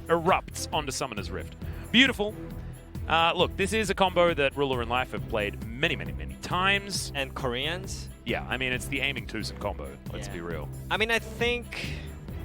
erupts onto Summoner's Rift. Beautiful. Look, this is a combo that Ruler and Life have played many, many, many times. And Koreans? Yeah, I mean, it's the aiming twosome combo, let's be real. I mean, I think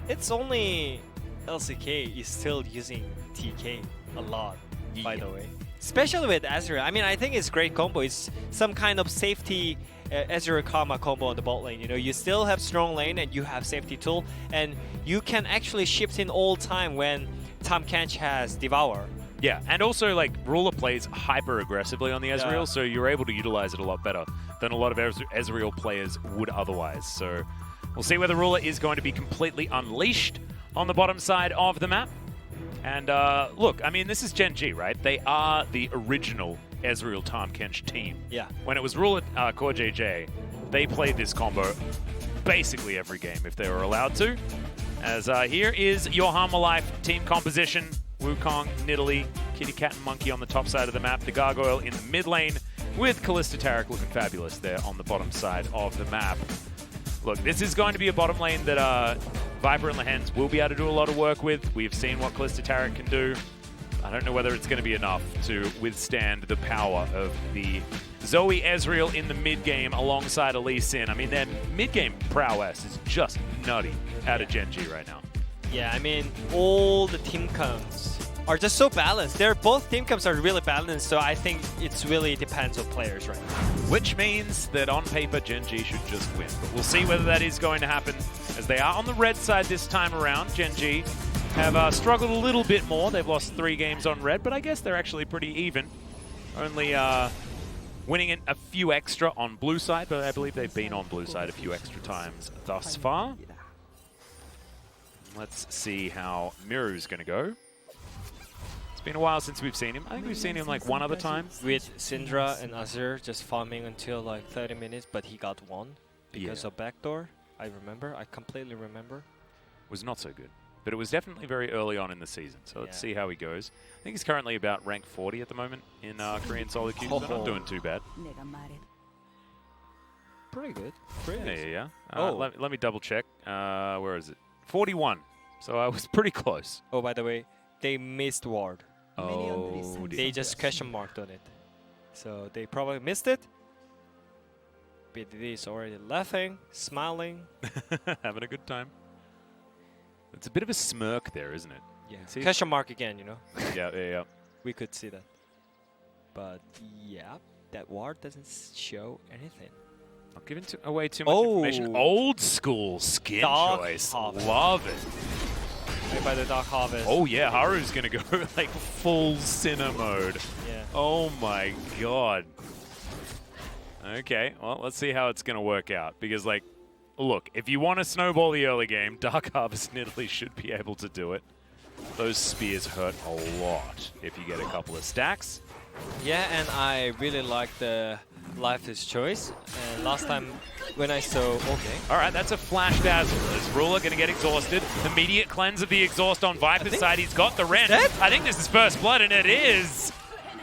it's only LCK is still using TK a lot, by the way. Especially with Ezreal. I mean, I think it's great combo. It's some kind of safety Ezreal Karma combo on the bot lane. You know, you still have strong lane and you have safety tool, and you can actually shift in all time when Tahm Kench has Devour. Yeah, and also, like, Ruler plays hyper aggressively on the Ezreal, so you're able to utilize it a lot better than a lot of Ezreal players would otherwise. So we'll see whether Ruler is going to be completely unleashed on the bottom side of the map. And look, I mean, this is Gen.G, right? They are the original Ezreal Tahm Kench team. Yeah. When it was Ruler Core JJ, they played this combo basically every game if they were allowed to. As here is your Hanwha Life team composition. Wukong, Nidalee, Kitty Cat and Monkey on the top side of the map. The Gargoyle in the mid lane with Kalista Taric looking fabulous there on the bottom side of the map. Look, this is going to be a bottom lane that Viper and Lehends will be able to do a lot of work with. We've seen what Kalista Taric can do. I don't know whether it's going to be enough to withstand the power of the Zoe Ezreal in the mid-game alongside a Lee Sin. I mean, their mid-game prowess is just nutty out of Gen.G right now. Yeah, I mean, all the team comps are just so balanced. Both team comps are really balanced, so I think it really depends on players right now. Which means that on paper, Gen.G should just win. But we'll see whether that is going to happen, as they are on the red side this time around. Gen.G have struggled a little bit more. They've lost 3 games on red, but I guess they're actually pretty even. Only winning it a few extra on blue side, but I believe they've been on blue side a few extra times thus far. Let's see how Mireu's going to go. It's been a while since we've seen him. I think we've seen him like one other time. With Syndra and Azir just farming until like 30 minutes, but he got one because of backdoor. I remember. I completely remember. Was not so good. But it was definitely very early on in the season, so let's see how he goes. I think he's currently about rank 40 at the moment in Korean solo queues, so not doing too bad. Pretty good. Yeah. Let me double check. Where is it? 41. So I was pretty close. Oh, by the way, they missed ward. Oh, they just question marked on it. So they probably missed it. BDD is already laughing, smiling. Having a good time. It's a bit of a smirk there, isn't it? Yeah. Question mark again, you know? Yeah. We could see that. But yeah, that ward doesn't show anything. Not giving away too much information. Old school skin choice. Love it. Made by the Dark Harvest. Oh yeah, Haru's gonna go like full Sinner mode. Yeah. Oh my god. Okay, well, let's see how it's gonna work out. Because like, look, if you want to snowball the early game, Dark Harvest Nidalee should be able to do it. Those spears hurt a lot if you get a couple of stacks. Yeah, and I really like the Life is Choice. And last time when I saw... Okay. Alright, that's a Flash Dazzle. Is Ruler going to get exhausted? Immediate cleanse of the exhaust on Viper's side. He's got the Ren. I think this is first blood, and it is.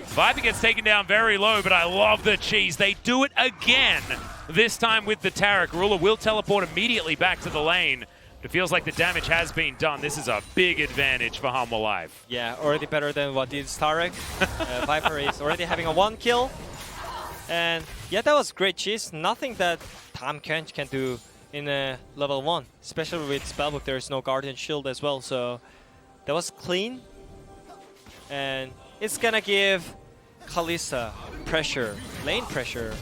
Viper gets taken down very low, but I love the cheese. They do it again, this time with the Taric. Ruler will teleport immediately back to the lane. It feels like the damage has been done. This is a big advantage for Hanwha Life. Yeah, already better than what did Taric. Viper is already having a 1 kill. And yeah, that was great cheese. Nothing that Tahm Kench can do in level 1. Especially with Spellbook, there is no Guardian Shield as well. So that was clean. And it's gonna give Kalista pressure, lane pressure,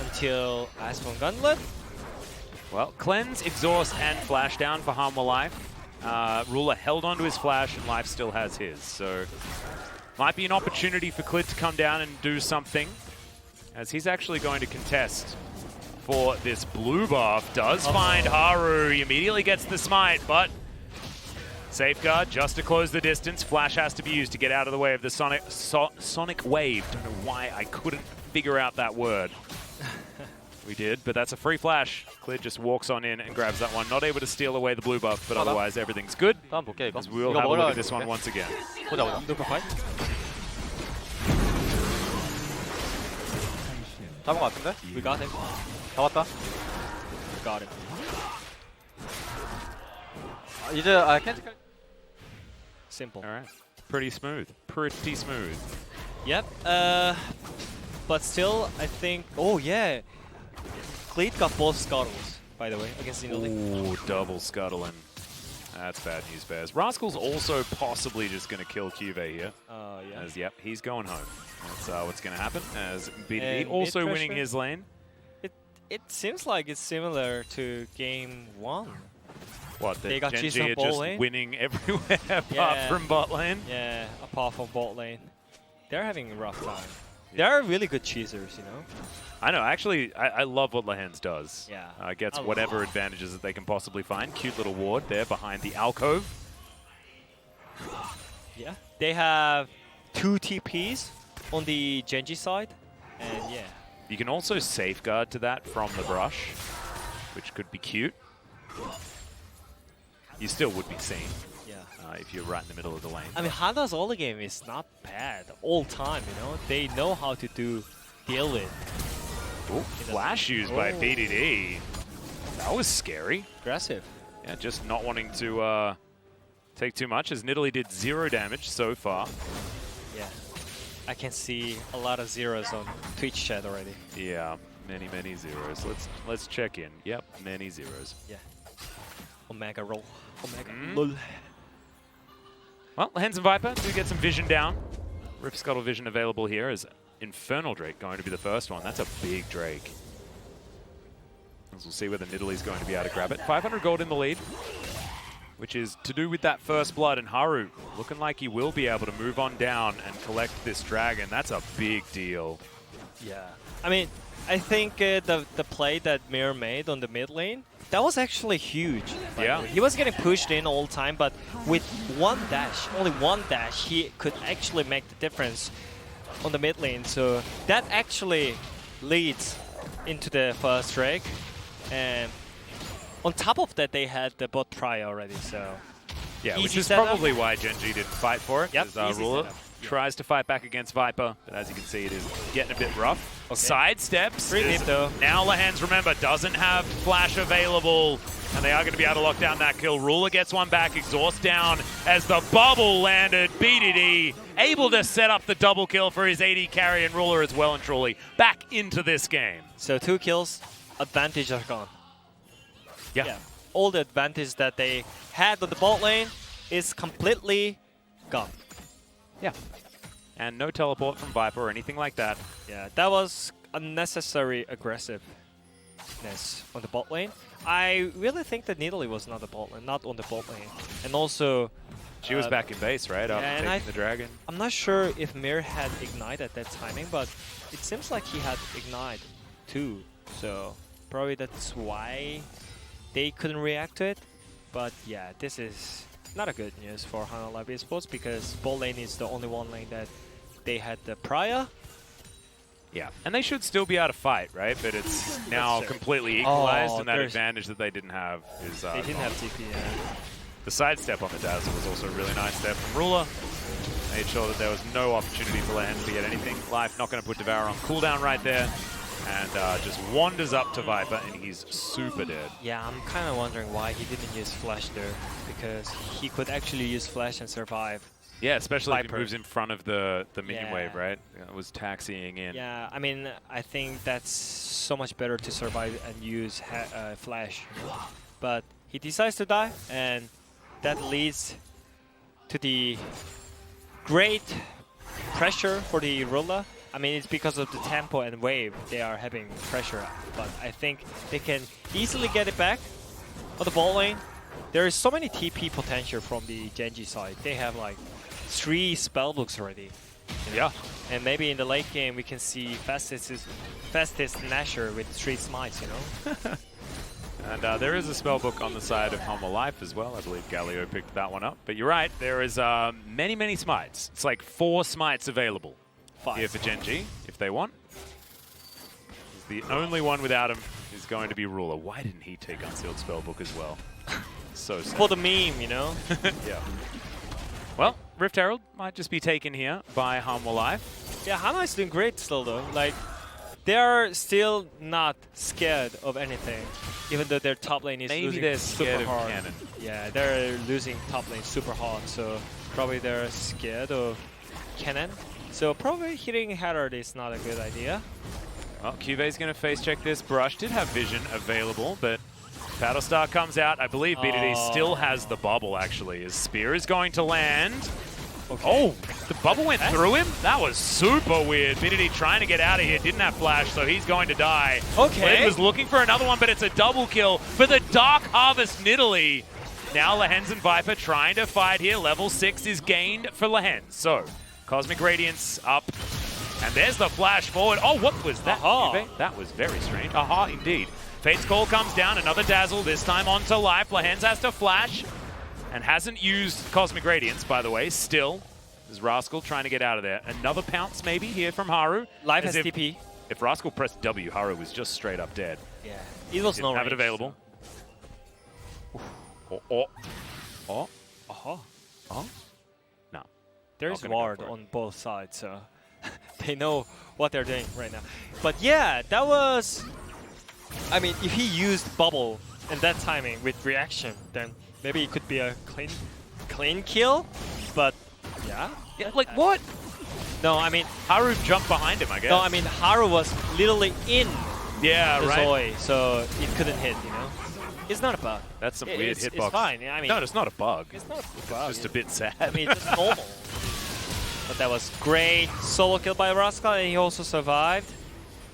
until Iceborne Gauntlet. Well, Cleanse, Exhaust, and Flash down for Hanwha Life. Ruler held onto his Flash, and Life still has his. So, might be an opportunity for Clid to come down and do something, as he's actually going to contest for this blue buff. Does find Haru. He immediately gets the smite, but Safeguard just to close the distance. Flash has to be used to get out of the way of the sonic wave. Don't know why I couldn't figure out that word. We did, but that's a free flash. Clid just walks on in and grabs that one. Not able to steal away the blue buff, but otherwise everything's good. As we'll have a look at this one once again. 잡은 것 같은데? We got him. 잡았다. We got him. 이제 켄치 Simple. All right. Pretty smooth. Pretty smooth. Yep. But still, I think. Oh yeah. Clid got both scuttles, by the way, against Nidalee. Ooh, double scuttling. That's bad news, Bears. Rascal's also possibly just going to kill CuVee here. Yeah. As, yep, he's going home. That's what's going to happen. As BDD And also mid winning pressure? his lane. It seems like it's similar to game 1. What, They got Gen.G cheesed on are bot just lane? winning everywhere apart Yeah. from bot lane? Yeah, apart from bot lane. They're having a rough time. They're really good cheesers, you know? I know, actually, I love what Lehends does. Yeah. Gets whatever advantages that they can possibly find. Cute little ward there behind the alcove. Yeah. They have 2 TPs on the Gen.G side. And yeah. You can also safeguard to that from the brush, which could be cute. You still would be seen Yeah. if you're right in the middle of the lane. I mean, Hanwha's all game is not bad all time, you know? They know how to deal with. Ooh, flash used by Oh. BDD. That was scary. Aggressive. Yeah, just not wanting to take too much, as Nidalee did 0 damage so far. Yeah. I can see a lot of zeros on Twitch chat already. Yeah, many, many zeros. Let's check in. Yep, many zeros. Yeah. Omega roll. Omega Mm. lol. Well, Lehends and Viper do get some vision down. Rift Scuttle vision available here. Is Infernal Drake going to be the first one? That's a big Drake. As we'll see whether Nidalee's going to be able to grab it. 500 gold in the lead, which is to do with that first blood. And Haru looking like he will be able to move on down and collect this dragon. That's a big deal. Yeah. I mean, I think the play that Mireu made on the mid lane, that was actually huge. Yeah. He was getting pushed in all the time, but with one dash, only one dash, he could actually make the difference on the mid lane. So that actually leads into the first Drake. And on top of that, they had the bot pry already, so... Yeah, Easy which is setup. probably why Gen.G didn't fight for it. Yep, As easy Ruler setup. Yeah. tries to fight back against Viper, but as you can see, it is getting a bit rough. Side steps. Pretty as deep, though. Now Lehends, remember, doesn't have flash available, and they are going to be able to lock down that kill. Ruler gets one back, exhaust down as the bubble landed. BDD able to set up the double kill for his AD carry, and Ruler as well and truly back into this game. So 2 kills, advantage are gone. Yeah. All the advantage that they had on the bot lane is completely gone. Yeah. And no teleport from Viper or anything like that. Yeah, that was unnecessary aggressiveness on the bot lane. I really think that Nidalee was not on the bot lane. And also... She was back in base, right? After and taking the dragon. I'm not sure if Mireu had Ignite at that timing, but it seems like he had Ignite too. So probably that's why they couldn't react to it. But yeah, this is not a good news for Hanwha Esports because bot lane is the only one lane that they had the prior. Yeah, and they should still be able to fight, right? But it's now true. completely equalized, Oh, and that there's- advantage that they didn't have is They didn't have TP. the side step on the Dazzle was also a really nice step from Ruler. Made sure that there was no opportunity for Lehends to get anything. Life not going to put Devour on cooldown right there, and just wanders up to Viper, and he's super dead. Yeah, I'm kind of wondering why he didn't use Flash there, because he could actually use Flash and survive. Yeah, especially if Viper. he moves in front of the minion Yeah. wave, right? It was taxiing in. Yeah, I mean, I think that's so much better to survive and use Flash. But he decides to die, and that leads to the great pressure for the Ruler. I mean, it's because of the tempo and wave they are having pressure, but I think they can easily get it back on the ball lane. There is so many TP potential from the Gen.G side. They have like 3 spellbooks already. Yeah. And maybe in the late game we can see fastest Nasher with 3 smites, you know? And there is a spellbook on the side of Hanwha Life as well. I believe Galio picked that one up. But you're right, there is many, many smites. It's like 4 smites available 5. here for Gen.G, if they want. The only one without him is going to be Ruler. Why didn't he take Unsealed Spellbook as well? So sad. For the meme, you know? Yeah. Well, Rift Herald might just be taken here by Hanwha Life. Yeah, Hanwha is doing great still though. Like, they are still not scared of anything. Even though their top lane is Maybe losing they're super scared of hard. Kennen. Yeah, they're losing top lane super hard, so probably they're scared of Kennen. So probably hitting Haru is not a good idea. Well, CuVee's going to face check this. Brush did have vision available, but Battlestar comes out. I believe BDD still has the bubble, actually. His spear is going to land. Okay. Oh, the bubble went through him? That was super weird. BDD trying to get out of here. Didn't have flash, so he's going to die. Okay. Clid was looking for another one, but it's a double kill for the Dark Harvest Nidalee. Now Lehends and Viper trying to fight here. Level 6 is gained for Lehends. So, Cosmic Radiance up. And there's the flash forward. Oh, what was that? CuVee? That was very strange. Aha, indeed. Fate's Call comes down. Another Dazzle, this time onto life. Lehends has to flash. And hasn't used Cosmic Radiance, by the way, still. There's Rascal trying to get out of there. Another pounce maybe here from Haru. Life has TP. If Rascal pressed W, Haru was just straight up dead. Yeah. It was no Didn't have range, it available. So. Oh. No. There's Not gonna go ward for it. on both sides, so they know what they're doing right now. But yeah, that was... I mean, if he used bubble in that timing with reaction, then maybe it could be a clean kill. But yeah. Like what? No, I mean... Haru jumped behind him, I guess. No, I mean, Haru was literally in yeah, the right. Zoe, so it couldn't hit, you know? It's not a bug. That's some weird hitbox. It's fine. I mean, No, it's not a bug. it's not a bug. Just a bit sad. I mean, it's just normal. But that was great solo kill by Rascal, and he also survived.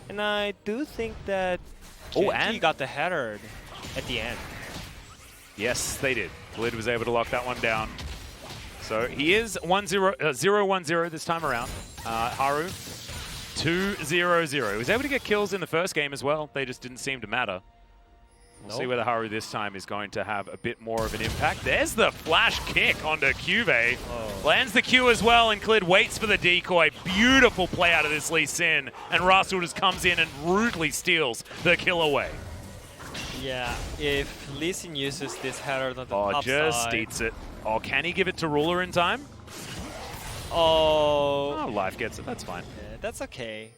And I do think that Gen.G got the header at the end. Yes, they did. Clid was able to lock that one down. So he is 0-1-0 this time around. Haru, 2-0-0. He was able to get kills in the first game as well. They just didn't seem to matter. We'll see whether Haru this time is going to have a bit more of an impact. There's the flash kick onto CuVee. Lands the Q as well, and Clid waits for the decoy. Beautiful play out of this Lee Sin. And Rascal just comes in and rudely steals the kill away. Yeah, if Lee Sin uses this header on the top just side... eats it. Oh, can he give it to Ruler in time? Oh, Life gets it. That's fine. yeah, that's okay.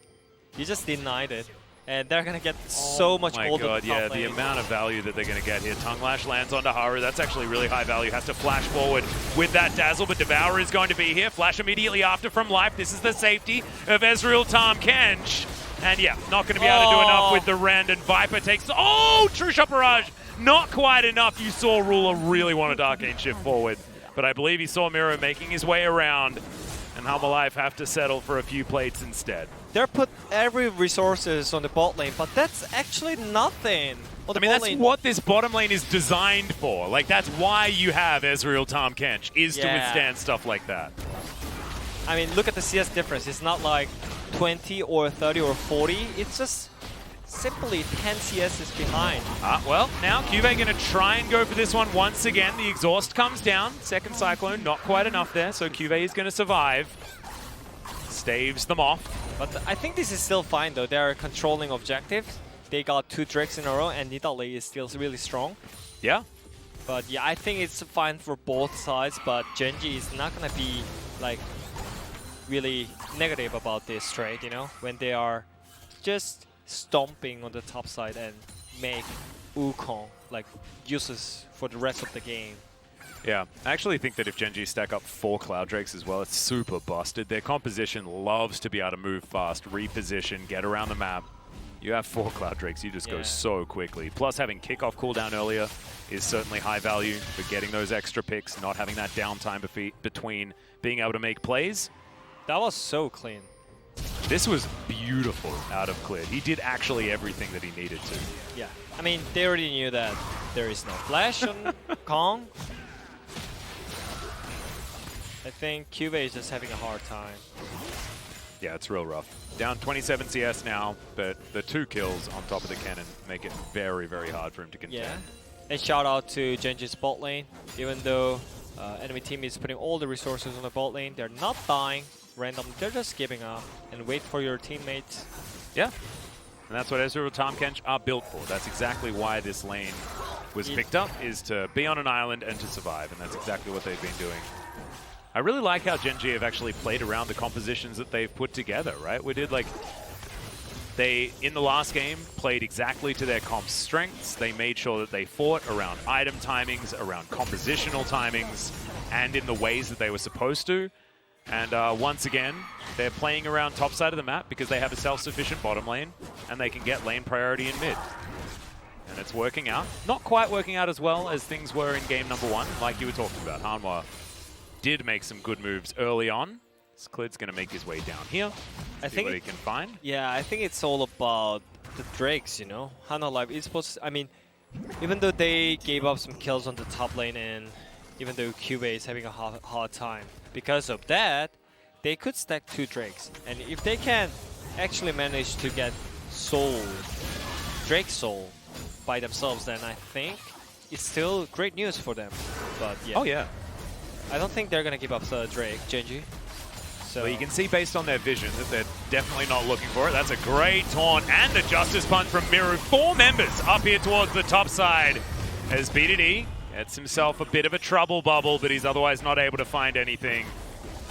You just denied it. And they're going to get so much gold on the top yeah, lane. the amount of value that they're going to get here. Tongue Lash lands onto Haru. That's actually really high value. Has to flash forward with that Dazzle, but Devourer is going to be here. Flash immediately after from Life. This is the safety of Ezreal, Tahm, Kench. And yeah, not going to be able to do enough with the Rend, and Viper takes... Oh, True Shot Barrage! Not quite enough. You saw Ruler really want a Arcane shift forward. But I believe he saw Mireu making his way around, and Hanwha Life have to settle for a few plates instead. They're put every resources on the bot lane, but that's actually nothing. I mean, that's what this bottom lane is designed for. Like, that's why you have Ezreal, Tahm, Kench, is to withstand stuff like that. I mean, look at the CS difference. It's not like 20 or 30 or 40. It's just simply 10 CS is behind. Well, now CuVee going to try and go for this one once again. The exhaust comes down. Second Cyclone, not quite enough there, so CuVee is going to survive. Staves them off. But I think this is still fine, though. They're controlling objectives. They got 2 Drakes in a row, and Nidalee is still really strong. Yeah. But yeah, I think it's fine for both sides, but Gen.G is not going to be, like, really negative about this trade, you know? When they are just stomping on the top side and make Wukong, like, useless for the rest of the game. Yeah, I actually think that if Gen.G stack up 4 Cloud Drakes as well, it's super busted. Their composition loves to be able to move fast, reposition, get around the map. You have 4 Cloud Drakes, you just go so quickly. Plus having kickoff cooldown earlier is certainly high value for getting those extra picks, not having that downtime between being able to make plays. That was so clean. This was beautiful out of Clid. He did actually everything that he needed to. Yeah, I mean, they already knew that there is no flash on Kong. I think CuVee is just having a hard time. Yeah, it's real rough. Down 27 CS now, but the 2 kills on top of the Kennen make it very, very hard for him to contend. Yeah, and shout out to Gen.G's bot lane. Even though enemy team is putting all the resources on the bot lane, they're not dying randomly. They're just giving up and wait for your teammates. Yeah, and that's what Ezreal, Tahm, Kench are built for. That's exactly why this lane was picked up, is to be on an island and to survive, and that's exactly what they've been doing. I really like how Gen.G have actually played around the compositions that they've put together, right? We did like They, in the last game, played exactly to their comp's strengths. They made sure that they fought around item timings, around compositional timings, and in the ways that they were supposed to. And once again, they're playing around top side of the map because they have a self-sufficient bottom lane, and they can get lane priority in mid. And it's working out. Not quite working out as well as things were in game number 1, like you were talking about. Hanwha did make some good moves early on. Clid's going to make his way down here. I think what he can find. Yeah, I think it's all about the Drakes, you know? Hanwha Live Esports, I mean, even though they gave up some kills on the top lane and even though CuVee is having a hard time, because of that, they could stack 2 Drakes. And if they can actually manage to get Soul, Drake Soul by themselves, then I think it's still great news for them. But yeah. Oh yeah. I don't think they're going to give up the Drake, Gen.G. So well, you can see based on their vision that they're definitely not looking for it. That's a great taunt and the Justice Punch from Mireu. 4 members up here towards the top side as BDD gets himself a bit of a trouble bubble, but he's otherwise not able to find anything.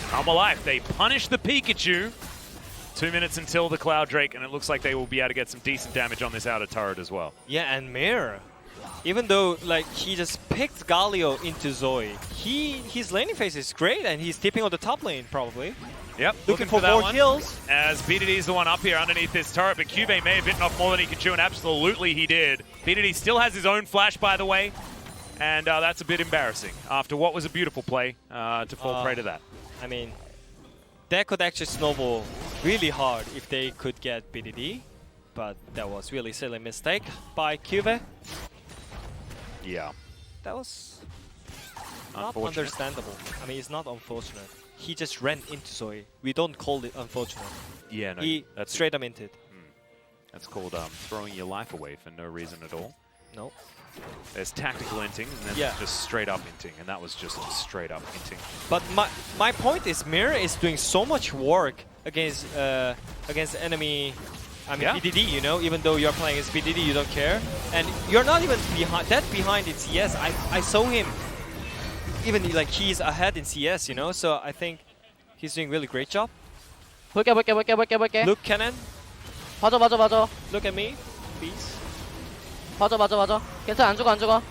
Hanwha Life, they punish the Pikachu. 2 minutes until the Cloud Drake, and it looks like they will be able to get some decent damage on this outer turret as well. Yeah, and Mireu, even though like he just picked Galio into Zoe, his laning phase is great, and he's tipping on the top lane probably. Yep, looking for more kills. As BDD is the one up here underneath this turret, but CuVee may have bitten off more than he could chew, and absolutely he did. BDD still has his own flash, by the way, and that's a bit embarrassing after what was a beautiful play to fall prey to that. I mean, that could actually snowball really hard if they could get BDD, but that was really silly mistake by CuVee. Yeah. That was not understandable. I mean, it's not unfortunate. He just ran into Zoe. We don't call it unfortunate. Yeah, no. He that's straight up inted. That's called throwing your life away for no reason at all. No. There's tactical inting, and then just straight up inting, and that was just straight up inting. But my point is, Mireu is doing so much work against enemy. I mean, BDD, you know, even though you're playing as BDD, you don't care. And you're not even behind in CS. I saw him, even like he's ahead in CS, you know, so I think he's doing really great job. 볼게. Look, Kennen. 봐줘. Look at me, please. 봐줘. 괜찮아, 안 죽어.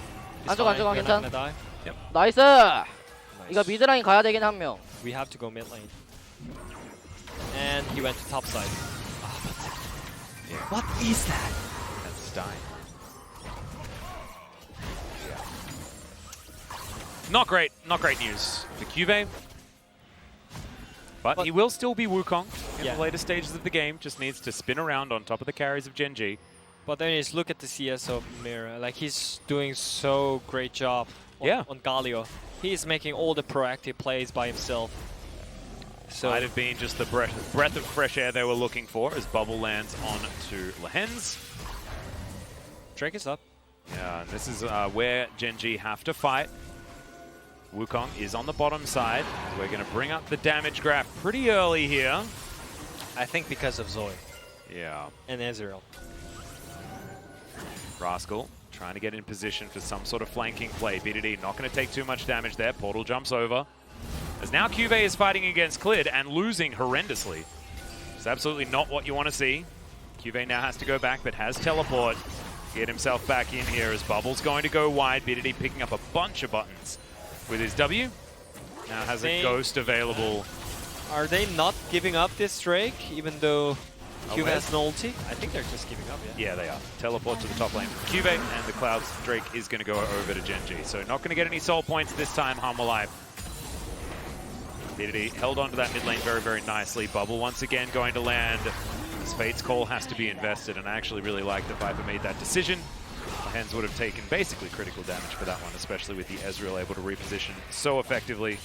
괜찮아. Yep. 나이스! Nice. 이거 미드라인 가야 되긴 한 명. We have to go mid lane. And he went to top side. Yeah. What is that? That's Stein. Yeah. Not great news for CuVee. But he will still be Wukong in the later stages of the game. Just needs to spin around on top of the carries of Gen.G. But then just look at the CS of Mireu. Like, he's doing so great job on Galio. He's making all the proactive plays by himself. So might have been just the breath of fresh air they were looking for as Bubble lands on to Lehends. Drake is up. Yeah, and this is where Gen.G have to fight. Wukong is on the bottom side. We're going to bring up the damage graph pretty early here. I think because of Zoe. Yeah. And Ezreal. Rascal trying to get in position for some sort of flanking play. BDD not going to take too much damage there. Portal jumps over. As now CuVee is fighting against Clid and losing horrendously. It's absolutely not what you want to see. CuVee now has to go back, but has teleport. Get himself back in here as Bubble's going to go wide. BDD picking up a bunch of buttons with his W. Now has a Ghost available. Are they not giving up this Drake, even though CuVee has no ulti? I think they're just giving up, Yeah, they are. Teleport to the top lane for CuVee, and the Cloud's Drake is going to go over to Gen.G. So not going to get any soul points this time, Hanwha Life. BDD held onto that mid lane very, very nicely. Bubble once again going to land. This Fate's Call has to be invested, and I actually really like that Viper made that decision. Lehends would have taken basically critical damage for that one, especially with the Ezreal able to reposition so effectively.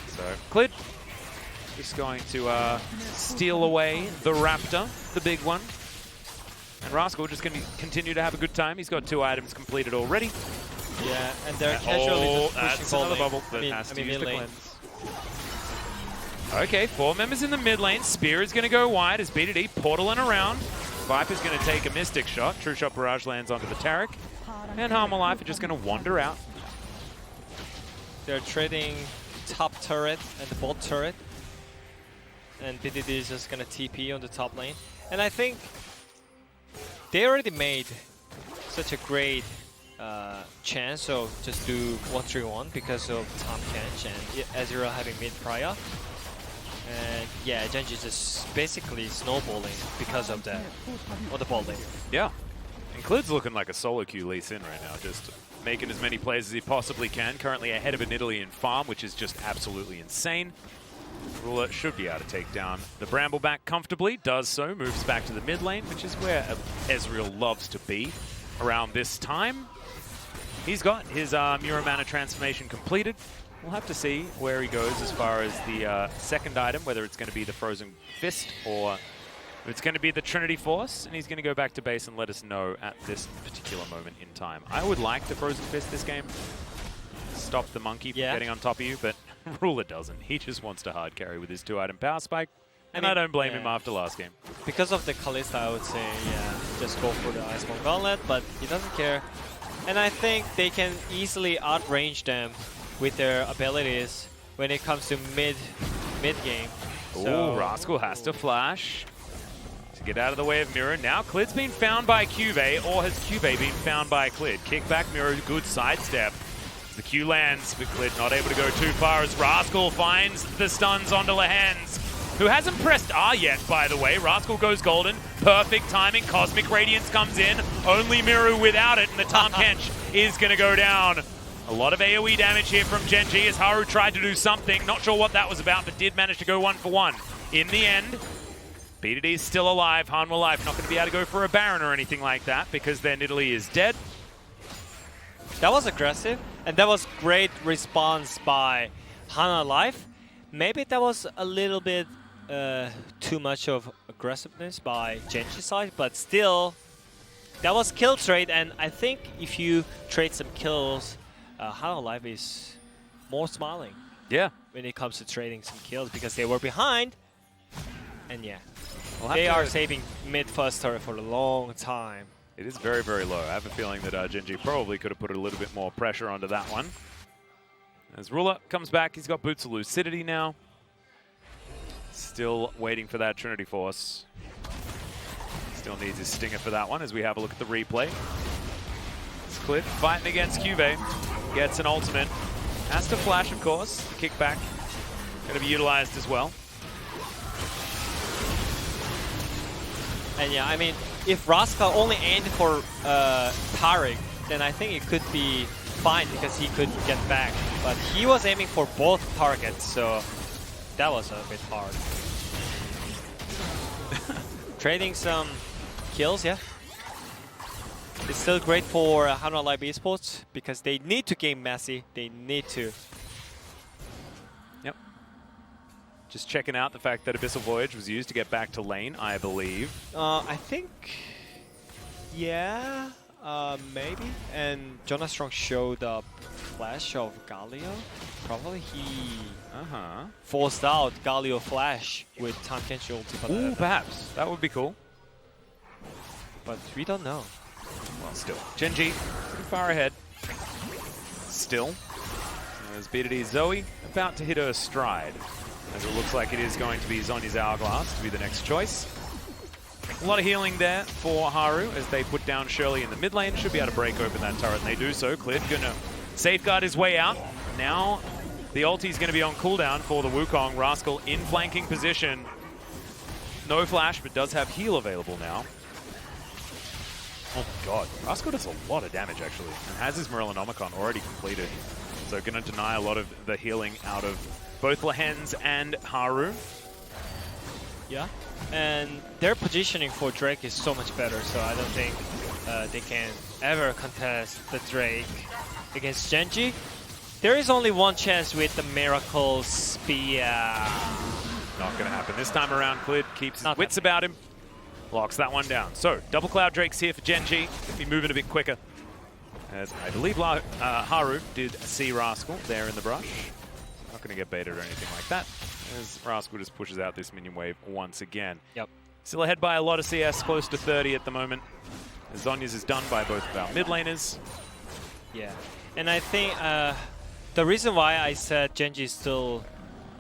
So Clid is going to steal away the Raptor, the big one. And Rascal just going to continue to have a good time. He's got 2 items completed already. Yeah, and they're casually just pushing that's another bubble that has to use the cleanse. Okay, 4 members in the mid lane. Spear is going to go wide as BDD portaling around. Viper's going to take a Mystic Shot. True Shot Barrage lands onto the Taric. And Hanwha Life are just going to wander out. They're trading top turret and the bot turret. and BDD is just gonna TP on the top lane. And I think they already made such a great chance of just do 1-3-1 because of Tahm, Kench, and Ezreal having mid prior. And yeah, Gen.G is just basically snowballing because of that on the ball lane. Yeah. And Clid's looking like a solo queue Lee Sin right now, just making as many plays as he possibly can. Currently ahead of a Nidalee in farm, which is just absolutely insane. Ruler should be able to take down the Brambleback comfortably, does so, moves back to the mid lane, which is where Ezreal loves to be around this time. He's got his Mireu mana transformation completed. We'll have to see where he goes as far as the second item, whether it's going to be the Frozen Fist or if it's going to be the Trinity Force, and he's going to go back to base and let us know at this particular moment in time. I would like the Frozen Fist this game. Stop the monkey from getting on top of you, but Ruler doesn't. He just wants to hard carry with his 2-item power spike, and I don't blame him after last game. Because of the Kalista, I would say, yeah, just go for the Iceborne Gauntlet, but he doesn't care. And I think they can easily outrange them with their abilities when it comes to mid game. So Rascal has to flash to get out of the way of Mireu. Now Clid's been found by CuVee, or has CuVee been found by Clid? Kick back Mireu, good sidestep. The Q lands, but Clid not able to go too far as Rascal finds the stuns onto Lehends, who hasn't pressed R yet, by the way. Rascal goes golden, perfect timing, Cosmic Radiance comes in, only Mireu without it, and the Tahm Kench is going to go down. A lot of AoE damage here from Gen.G as Haru tried to do something, not sure what that was about, but did manage to go 1-for-1. In the end, BDD is still alive, Hanwha alive, not going to be able to go for a Baron or anything like that because their Nidalee is dead. That was aggressive, and that was great response by Hanwha Life. Maybe that was a little bit too much of aggressiveness by Gen.G side, but still, that was kill trade, and I think if you trade some kills, Hanwha Life is more smiling. Yeah. When it comes to trading some kills, because they were behind, and yeah, they are saving mid first turret for a long time. It is very, very low. I have a feeling that Gen.G probably could have put a little bit more pressure onto that one. As Ruler comes back, he's got Boots of Lucidity now. Still waiting for that Trinity Force. Still needs his Stinger for that one as we have a look at the replay. It's Clid fighting against CuVee. Gets an ultimate. Has to flash, of course. The kickback going to be utilized as well. And yeah, I mean, if Rascal only aimed for Taric, then I think it could be fine because he could get back. But he was aiming for both targets, so that was a bit hard. Trading some kills, yeah. It's still great for Hanwha Live Esports because they need to game messy. They need to. Yep. Just checking out the fact that Abyssal Voyage was used to get back to lane, I believe. I think, yeah, maybe. And Jonas Strong showed a flash of Galio. Probably he forced out Galio flash with Tahm Kench ulti. Ooh, perhaps. That would be cool. But we don't know. Well, still. Gen.G pretty far ahead. Still. As BDD Zoe about to hit her stride. As it looks like it is going to be Zhonya's Hourglass to be the next choice. A lot of healing there for Haru as they put down Shirley in the mid lane. Should be able to break open that turret, and they do so. Clid gonna safeguard his way out. Now the ulti's gonna be on cooldown for the Wukong. Rascal in flanking position. No flash, but does have heal available now. Oh my god, Rascal does a lot of damage actually, and has his Morellonomicon already completed. So gonna deny a lot of the healing out of both Lehends and Haru. Yeah, and their positioning for Drake is so much better, so I don't think they can ever contest the Drake against Gen.G. There is only one chance with the Miracle Spear. Not gonna happen this time around. Clid keeps his wits about him. Locks that one down. So, Double Cloud Drake's here for Gen.G. Could be moving a bit quicker. As I believe Haru did see Rascal there in the brush. Not going to get baited or anything like that, as Rascal just pushes out this minion wave once again. Yep. Still ahead by a lot of CS, close to 30 at the moment. Zhonya's is done by both of our mid laners. Yeah, and I think the reason why I said Gen.G is still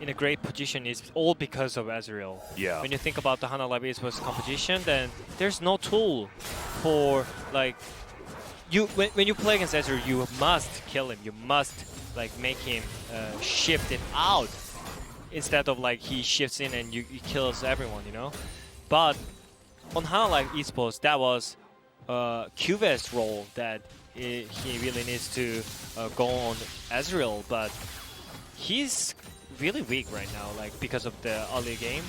in a great position is all because of Ezreal. Yeah. When you think about the Hanwha Live Esports competition, then there's no tool for like when you play against Ezreal, you must kill him. You must like make him shift it out instead of like he shifts in and he kills everyone, you know. But on Hanwha Live Esports, that was CuVee's role that he really needs to go on Ezreal, but he's really weak right now, like because of the early game.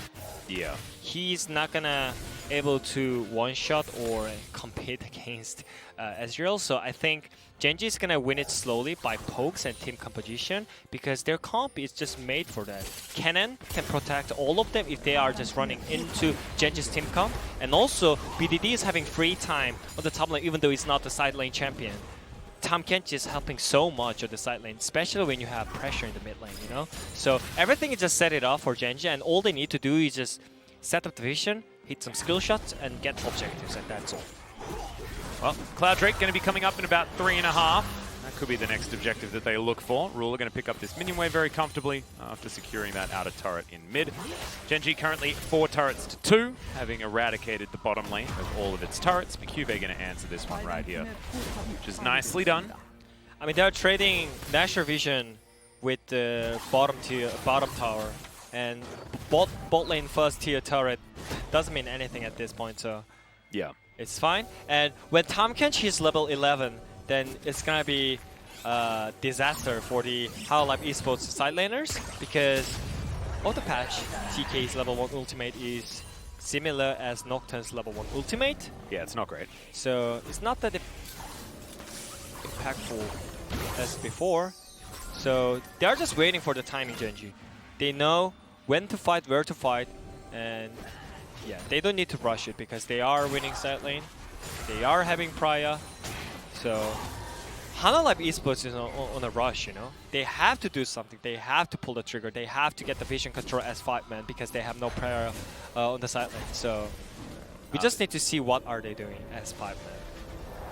Yeah. He's not gonna able to one-shot or compete against Ezreal, so I think Gen.G is gonna win it slowly by pokes and team composition because their comp is just made for that. Kennen can protect all of them if they are just running into Gen.G's team comp, and also BDD is having free time on the top lane even though he's not the side lane champion. Tahm Kench is helping so much on the side lane, especially when you have pressure in the mid lane, you know? So everything is just set it up for Gen.G, and all they need to do is just set up the vision, hit some skill shots, and get objectives, and that's all. Well, Cloud Drake going to be coming up in about 3.5. That could be the next objective that they look for. Ruler going to pick up this minion wave very comfortably after securing that outer turret in mid. Gen.G currently 4 turrets to 2, having eradicated the bottom lane of all of its turrets. But CuVee going to answer this one right here, which is nicely done. I mean, they're trading Nashor Vision with the bottom tower, and bot lane first tier turret doesn't mean anything at this point, so yeah, it's fine. And when Tahm Kench is level 11, then it's gonna be a disaster for the Hanwha Live Esports side laners because of the patch. TK's level 1 ultimate is similar as Nocturne's level 1 ultimate. Yeah, it's not great. So it's not that impactful as before. So they're just waiting for the timing, Gen.G. They know when to fight, where to fight, and yeah, they don't need to rush it because they are winning side lane. They are having Priya. So Hanwha Live Esports is on a rush, you know. They have to do something. They have to pull the trigger. They have to get the vision control as 5-man because they have no Priya on the side lane. So we just need to see what are they doing as 5-man.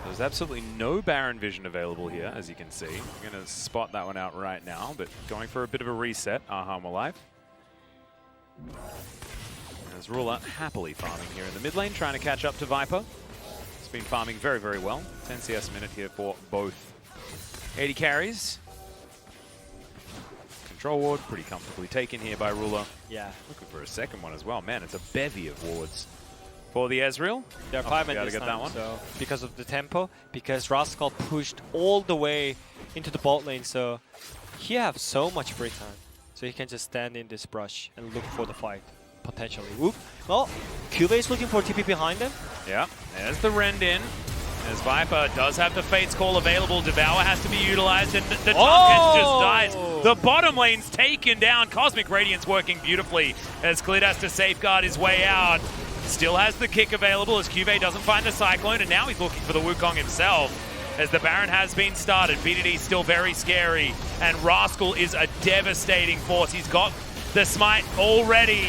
There's absolutely no Baron vision available here, as you can see. I'm going to spot that one out right now, but going for a bit of a reset, Hanwha Live. As Ruler happily farming here in the mid lane, trying to catch up to Viper. It's been farming very, very well. 10 CS a minute here for both 80 carries. Control ward pretty comfortably taken here by Ruler. Yeah. Looking for a second one as well. Man, it's a bevy of wards for the Ezreal. They're 5-man this get time, that one. so because of the tempo, because Rascal pushed all the way into the bot lane, so he has so much free time. So he can just stand in this brush and look for the fight, potentially. Whoop. Well, CuVee is looking for TP behind him. Yeah, there's the rend in. As Viper does have the Fate's Call available, Devour has to be utilized, and the Tahm just dies. The bottom lane's taken down. Cosmic Radiance working beautifully as Clid has to safeguard his way out. Still has the kick available as CuVee doesn't find the Cyclone, and now he's looking for the Wukong himself. As the Baron has been started, BDD still very scary, and Rascal is a devastating force. He's got the smite already.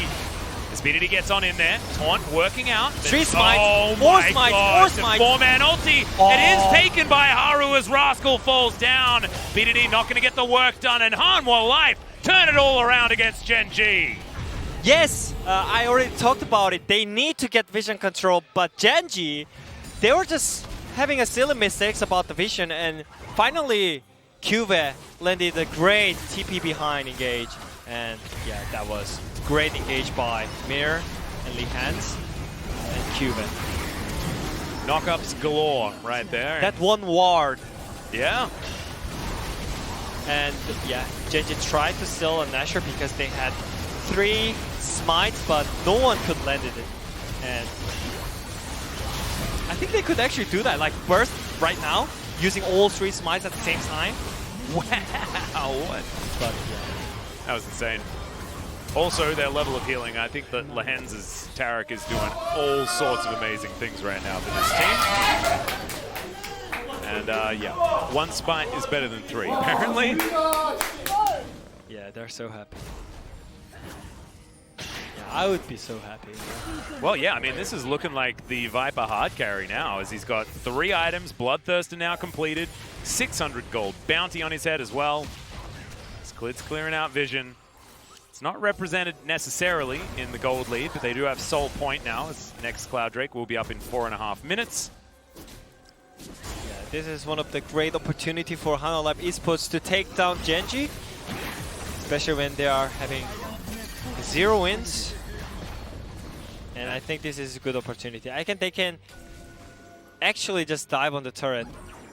As BDD gets on in there, Taunt working out. 3 smites, oh 4 my smites, God, 4 smites. 4-man ulti. Oh. It is taken by Haru as Rascal falls down. BDD not going to get the work done, and Hanwha Life turn it all around against Gen.G. Yes, I already talked about it. They need to get vision control, but Gen.G, they were just having a silly mistakes about the vision, and finally CuVee landed a great TP behind engage, and yeah, that was great engage by Mireu and Lehends and CuVee. Knockups galore right there. That one ward. Yeah. And yeah, Gen.G tried to steal a Nashor because they had 3 smites, but no one could land it. And I think they could actually do that, like burst right now, using all 3 smites at the same time. Wow, what? But yeah. That was insane. Also, their level of healing. I think that Lehends' Taric is doing all sorts of amazing things right now for this team. And yeah, 1 spite is better than 3, apparently. Yeah, they're so happy. Yeah, I would be so happy. Well, yeah, I mean, this is looking like the Viper hard carry now, as he's got 3 items, Bloodthirster now completed, 600 gold bounty on his head as well. As Clid's clearing out vision. It's not represented necessarily in the gold lead, but they do have Soul Point now, as next Cloud Drake will be up in 4.5 minutes. Yeah, this is one of the great opportunity for Hanwha Esports to take down Gen.G, especially when they are having 0 wins. And I think this is a good opportunity. They can actually just dive on the turret.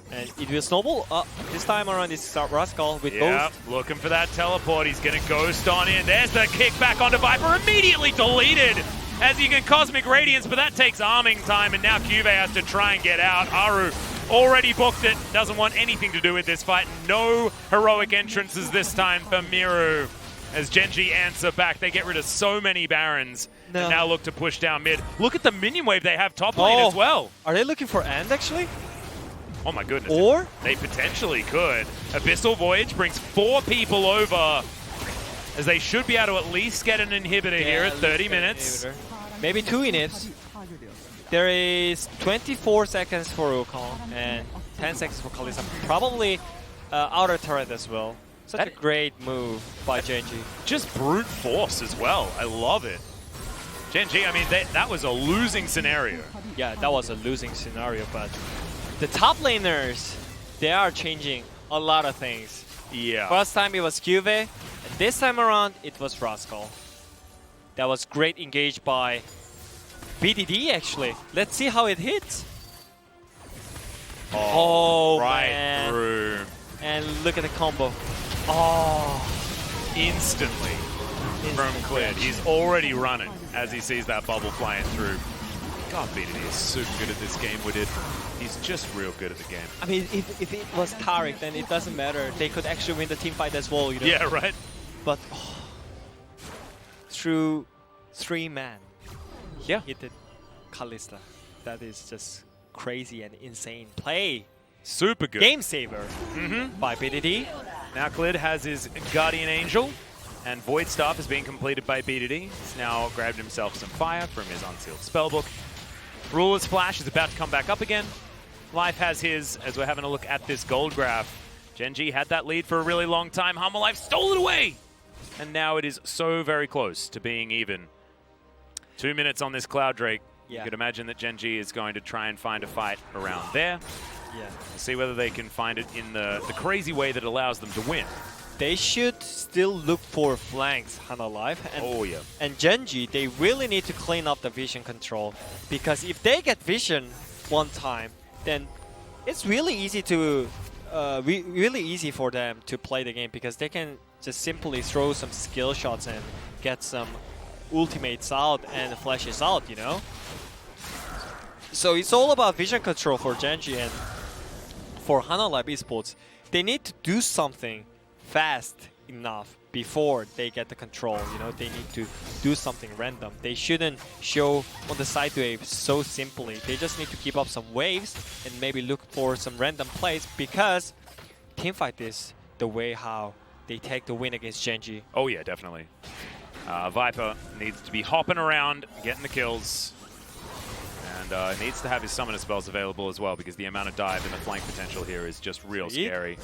And it will snowball. This time around it's Rascal with Ghost. Looking for that teleport. He's going to Ghost on in. There's the kick back onto Viper. Immediately deleted as you can Cosmic Radiance, but that takes arming time, and now CuVee has to try and get out. Haru already booked it. Doesn't want anything to do with this fight. No heroic entrances this time for Mireu. As Gen.G answer back, they get rid of so many Barons and now look to push down mid. Look at the minion wave they have top lane as well. Are they looking for End actually? Oh my goodness. Or? They potentially could. Abyssal Voyage brings 4 people over, as they should be able to at least get an inhibitor here at 30 minutes. Maybe 2 inhibs. There is 24 seconds for Wukong and 10 seconds for Kalista. Probably outer turret as well. Such a great move by Gen.G. Just brute force as well. I love it. Gen.G, I mean, that was a losing scenario. Yeah, that was a losing scenario, but the top laners, they are changing a lot of things. Yeah. First time it was CuVee, and this time around it was Rascal. That was great engaged by BDD actually. Let's see how it hits. Oh right man. through. And look at the combo. Instantly from Clid. He's already running as he sees that bubble flying through. God, BDD is super good at this game, Wooded. He's just real good at the game. I mean, if it was Taric, then it doesn't matter. They could actually win the team fight as well, you know? Yeah, right? But through 3 man, hit the Kalista. That is just crazy and insane play. Super good. Game saver by BDD. Now Clid has his Guardian Angel, and Void Staff is being completed by BDD. He's now grabbed himself some fire from his unsealed spellbook. Ruler's Flash is about to come back up again. Life has his, as we're having a look at this gold graph. Gen.G had that lead for a really long time. Hanwha stole it away! And now it is so very close to being even. 2 minutes on this Cloud Drake. You could imagine that Gen.G is going to try and find a fight around there. Yeah. See whether they can find it in the crazy way that allows them to win. They should still look for flanks, Hanwha. And, and Gen.G, they really need to clean up the vision control. Because if they get vision one time, then it's really easy to really easy for them to play the game, because they can just simply throw some skill shots and get some ultimates out and flashes out, you know? So it's all about vision control for Gen.G, and for Hanwha Esports, they need to do something fast enough before they get the control. You know, they need to do something random. They shouldn't show on the side waves so simply. They just need to keep up some waves and maybe look for some random plays, because teamfight is the way how they take the win against Gen.G. Oh yeah, definitely. Viper needs to be hopping around, getting the kills. And needs to have his summoner spells available as well, because the amount of dive and the flank potential here is just real scary.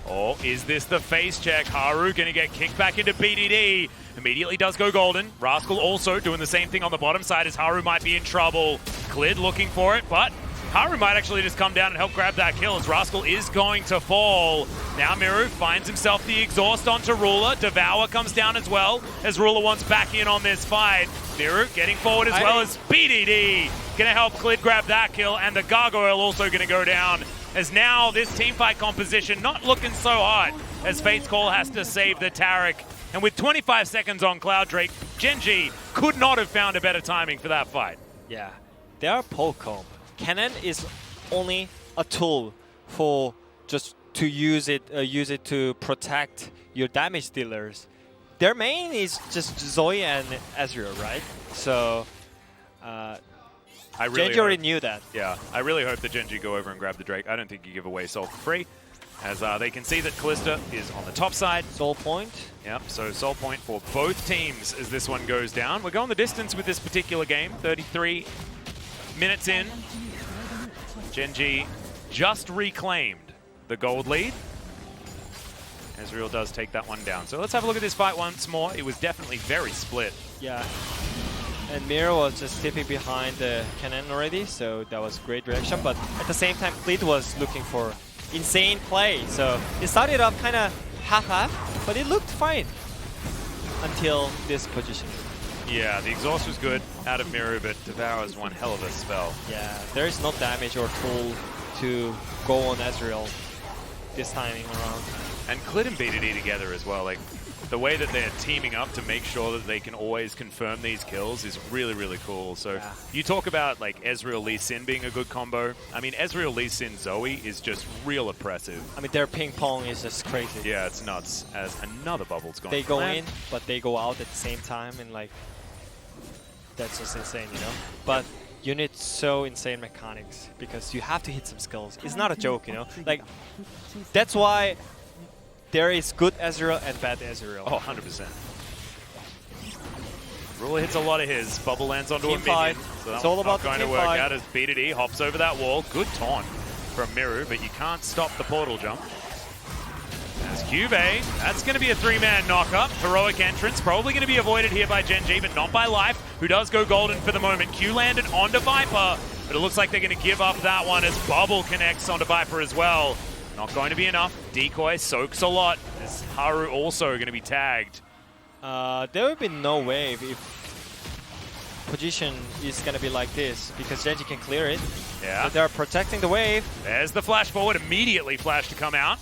Oh, is this the face check? Haru going to get kicked back into BDD. Immediately does go golden. Rascal also doing the same thing on the bottom side, as Haru might be in trouble. Clid looking for it, but Haru might actually just come down and help grab that kill, as Rascal is going to fall. Now Mireu finds himself the exhaust onto Ruler. Devour comes down as well, as Ruler wants back in on this fight. Mireu getting forward as well as BDD. Gonna help Clid grab that kill, and the Gargoyle also gonna go down, as now this teamfight composition not looking so hot, as Fate's Call has to save the Taric. And with 25 seconds on Cloud Drake, Gen.G could not have found a better timing for that fight. Yeah, they are polecomb. Kennen is only a tool for just to use it to protect your damage dealers. Their main is just Zoe and Ezreal, right? So I really Gen.G already knew that. Yeah, I really hope that Gen.G go over and grab the Drake. I don't think you give away Soul for free, as they can see that Kalista is on the top side. Soul point. Yep, so Soul point for both teams as this one goes down. We're going the distance with this particular game, 33 minutes in. Gen.G just reclaimed the gold lead. Ezreal does take that one down. So let's have a look at this fight once more. It was definitely very split. Yeah. And Mireu was just tipping behind the Kennen already, so that was great direction. But at the same time, Clid was looking for insane play. So it started off kind of half-half, but it looked fine until this position. Yeah, the exhaust was good out of Mireu, but Devour's one hell of a spell. Yeah, there is no damage or tool to go on Ezreal this timing around. And Clid and B2D together as well. Like, the way that they're teaming up to make sure that they can always confirm these kills is really, really cool. So Yeah. you talk about like Ezreal Lee Sin being a good combo. I mean, Ezreal Lee Sin Zoe is just real oppressive. I mean, their ping pong is just crazy. Yeah, it's nuts. As another bubble's gone. They go flat. in, but they go out at the same time, and like, that's just insane, you know? But you need so insane mechanics because you have to hit some skills. It's not a joke, you know? Like, that's why there is good Ezreal and bad Ezreal. Oh, 100%. Ruler hits a lot of his. Bubble lands onto Team a minion. fight. So that It's all one's about not the going to team work fight. out as B2D hops over that wall. Good taunt from Mireu, but you can't stop the portal jump. As CuVee, that's going to be a 3-man knock-up. Heroic entrance, probably going to be avoided here by Gen.G, but not by Life, who does go golden for the moment. Q landed onto Viper, but it looks like they're going to give up that one as Bubble connects onto Viper as well. Not going to be enough. Decoy soaks a lot. As Haru also going to be tagged. There would be no wave if position is going to be like this because Gen.G can clear it. Yeah. But they're protecting the wave. There's the flash forward. Immediately flash to come out.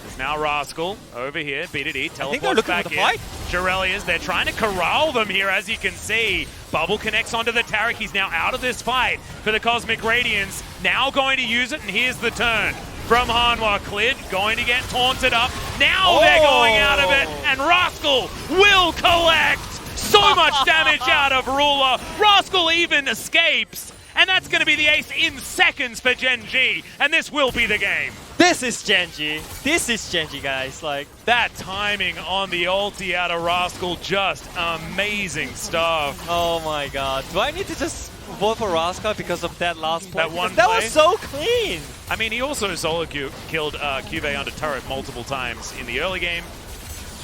There's now Rascal over here. B2D teleports I think they're looking back for the in. fight. Jirelias, they're trying to corral them here, as you can see. Bubble connects onto the Taric. He's now out of this fight for the Cosmic Radiance. Now going to use it, and here's the turn from Hanwha. Clid going to get taunted up. Now they're going out of it, and Rascal will collect so much damage out of Ruler. Rascal even escapes, and that's going to be the ace in seconds for Gen.G, and this will be the game. This is Gen.G. This is Gen.G, guys. Like, That timing on the ulti out of Rascal, just amazing stuff. oh my god. Do I need to just vote for Rascal because of that last point? That one Because that play? was so clean. I mean, he also solo killed CuVee onto turret multiple times in the early game,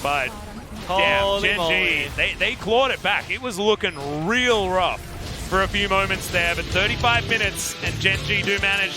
but damn, Holy Gen.G, moly. they clawed it back. It was looking real rough for a few moments there, but 35 minutes, and Gen.G do manage